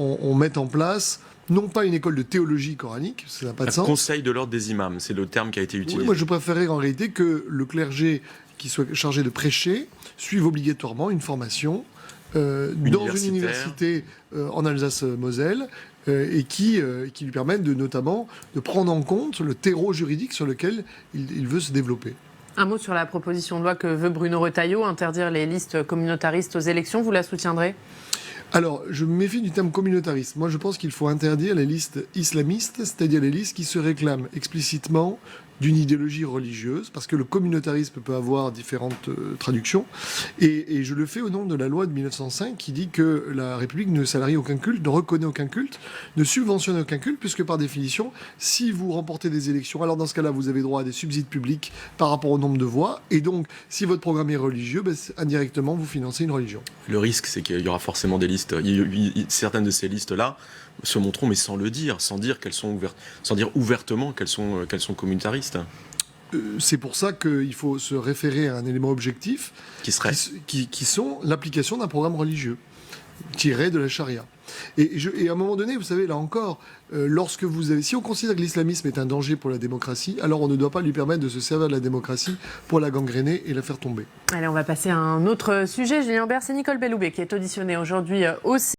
on mette en place non pas une école de théologie coranique, ça n'a pas de sens. Conseil de l'ordre des imams, c'est le terme qui a été utilisé. Oui, moi je préférerais en réalité que le clergé qui soit chargé de prêcher suive obligatoirement une formation dans une université en Alsace-Moselle et qui lui permette notamment de prendre en compte le terreau juridique sur lequel il veut se développer. Un mot sur la proposition de loi que veut Bruno Retailleau, interdire les listes communautaristes aux élections. Vous la soutiendrez ? Alors, je me méfie du terme communautariste. Moi, je pense qu'il faut interdire les listes islamistes, c'est-à-dire les listes qui se réclament explicitement d'une idéologie religieuse, parce que le communautarisme peut avoir différentes traductions. Et je le fais au nom de la loi de 1905 qui dit que la République ne salarie aucun culte, ne reconnaît aucun culte, ne subventionne aucun culte, puisque par définition, si vous remportez des élections, alors dans ce cas-là, vous avez droit à des subsides publics par rapport au nombre de voix. Et donc, si votre programme est religieux, indirectement, vous financez une religion. Le risque, c'est qu'il y aura forcément des listes. Certaines de ces listes-là se montreront, mais sans le dire, sans dire qu'elles sont ouvertes, sans dire ouvertement qu'elles sont communautaristes. C'est pour ça qu'il faut se référer à un élément objectif qui sont l'application d'un programme religieux tiré de la charia. Et à un moment donné, vous savez, là encore, si on considère que l'islamisme est un danger pour la démocratie, alors on ne doit pas lui permettre de se servir de la démocratie pour la gangréner et la faire tomber. Allez, on va passer à un autre sujet. Julien Bert, c'est Nicole Belloubet qui est auditionnée aujourd'hui aussi.